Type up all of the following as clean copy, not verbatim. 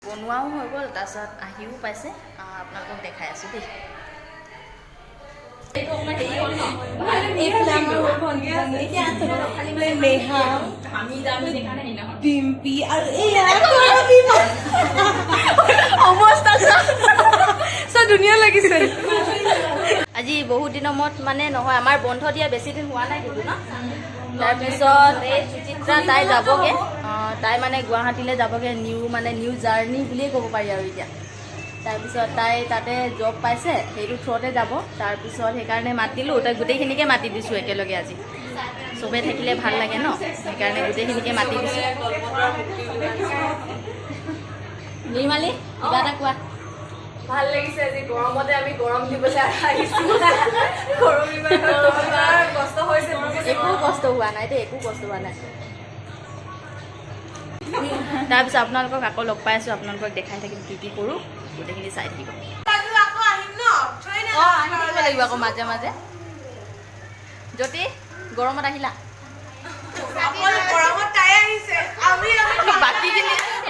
বনোৱাও হৈ গ'ল, তাৰপিছত আহিও পাইছে। আপোনালোকক দেখাই আছোঁ দেই। ডিম্পি আৰু অৱস্থা ধুনীয়া লাগিছে। আজি বহুত দিনৰ মূৰত মানে নহয়, আমাৰ বন্ধ দিয়া বেছি দিন হোৱা নাই কিন্তু ন। তাৰপিছত এই সুচিত্ৰা তাই যাবগৈ, তাই মানে গুৱাহাটীলৈ যাবগৈ, নিউ জাৰ্ণি বুলিয়ে ক'ব পাৰি আৰু এতিয়া। তাৰপিছত তাই তাতে জব পাইছে, সেইটো থ্ৰুতে যাব। তাৰপিছত সেইকাৰণে মাতিলোঁ, তাই গোটেইখিনিকে মাতি দিছোঁ একেলগে আজি। চবেই থাকিলে ভাল লাগে ন, সেইকাৰণে গোটেইখিনিকে মাতি দিছোঁ। নিৰ্মালী কিবা এটা কোৱা। ভাল লাগিছে আজি গৰমতে আমি গৰম দিবলৈ আহিছোঁ। কষ্ট হৈছে, একো কষ্ট হোৱা নাই দেই, একো কষ্ট হোৱা নাই। তাৰপিছত আপোনালোকক আকৌ লগ পাই আছোঁ, আপোনালোকক দেখাই থাকিম কি কি কৰোঁ, গোটেইখিনি চাই থাকিব। আহিব লাগিব আকৌ মাজে মাজে। জ্যোতি গৰমত আহিলা?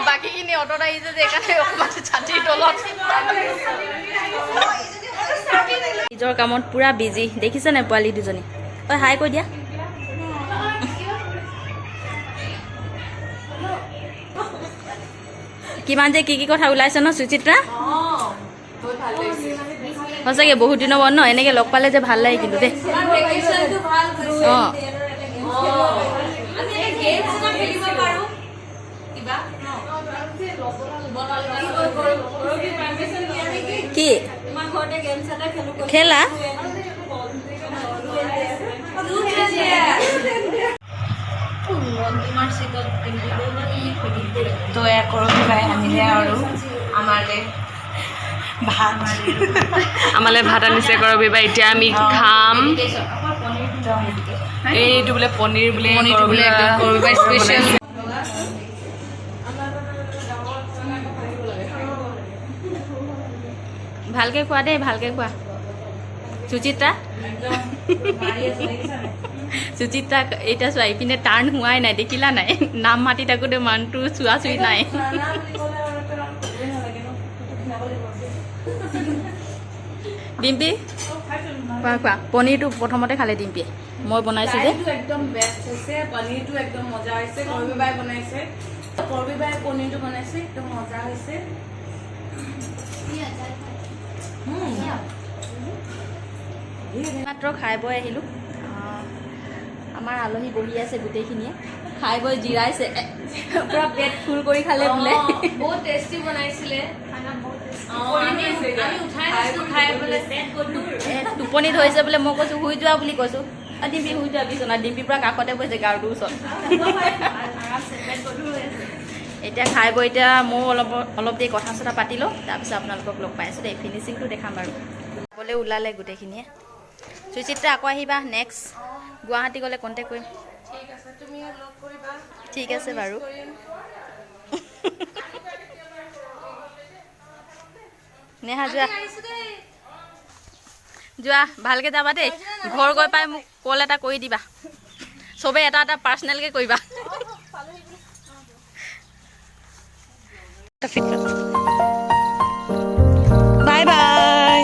বাকীখিনি অটত আহিছে যে সেইকাৰণে অকণমান ছাতিৰ তলত। নিজৰ কামত পুৰা বিজি, দেখিছে নাই পোৱালি দুজনী? ঐ হাই কৈ দিয়া। কিমান যে কি কথা ওলাইছে ন সুচিত্ৰা? সঁচাকৈ বহুত দিনৰ মূৰত ন, এনেকৈ লগ পালে যে ভাল লাগে কিন্তু দেই। অঁ কি খেলা? তয়া কৰবি বাই আনিলে আৰু আমালে ভাত আনিছে কৰবি বাই। এতিয়া আমি খাম। এইটো বোলে পনীৰ বোলে কৰবি বাই স্পেচিয়েল। ভালকে খোৱা দেই, ভালকে খোৱা। সুচিত্ৰা সুচিত্ৰা এতিয়া চোৱা, ইপিনে টাৰ্ণ হোৱাই নাই, দেখিলা নাই? নাম মাতি থাকোঁতে মানুহটো চোৱা চুই নাই। ডিম্পি খোৱা খোৱা। পনীৰটো প্ৰথমতে খালে ডিম্পিয়ে, মই বনাইছোঁ যে। একদম বেষ্ট হৈছে, পনীৰটো একদম মজা হৈছে। কৰবি বাই বনাইছে, কৰবি বাই পনীৰটো বনাইছে, একদম মজা হৈছে। মাত্ৰ খাই বৈ আহিলোঁ। আমাৰ আলহী বহি আছে গোটেইখিনিয়ে, খাই বৈ জিৰাইছে, পুৰা পেট ফুল কৰি খালে বোলে। বহুত টেষ্টি বনাইছিলে। টোপনি ধৰিছে বোলে, মই কৈছোঁ শুই যোৱা বুলি কৈছোঁ। ডিম্পি শুই যোৱা বিচনাত। ডিম্পি পুৰা কাষতে বহিছে গাৰুটোৰ ওচৰত। এতিয়া খাই বৈ এতিয়া ময়ো অলপ দেৰি কথা চথা পাতি লওঁ, তাৰপিছত আপোনালোকক লগ পাই আছোঁ দেই। ফিনিচিংটো দেখাম বাৰু। যাবলৈ ওলালে গোটেইখিনিয়ে। সুচিত্ৰা আকৌ আহিবা নেক্সট, গুৱাহাটী গ'লে কণ্টেক্ট কৰিম। ঠিক আছে বাৰু। নেহা যোৱা যোৱা, ভালকৈ যাবা দেই। ঘৰ গৈ পাই মোক কল এটা কৰি দিবা, চবেই এটা এটা পাৰ্চনেলকৈ কৰিবা। Bye bye.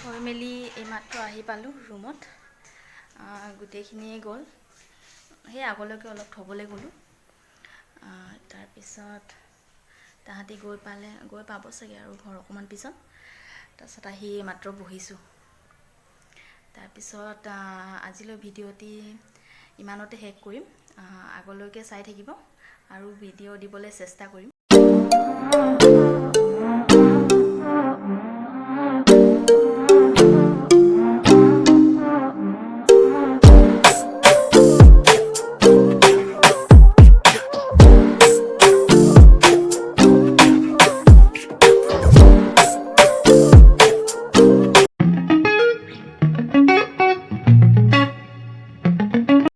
থৈ মেলি এইমাত্ৰ আহি পালোঁ ৰুমত। গোটেইখিনিয়ে গ'ল, সেই আগলৈকে অলপ থ'বলৈ গ'লোঁ। তাৰপিছত তাহাঁতি গৈ পাব চাগে আৰু ঘৰ অকণমান পিছত। তাৰপিছত আহি মাত্ৰ বহিছোঁ। তাৰপিছত আজিলৈ ভিডিঅ'টি ইমানতে শেষ কৰিম। আগলৈকে চাই থাকিব আৰু ভিডিঅ' দিবলৈ চেষ্টা কৰিম।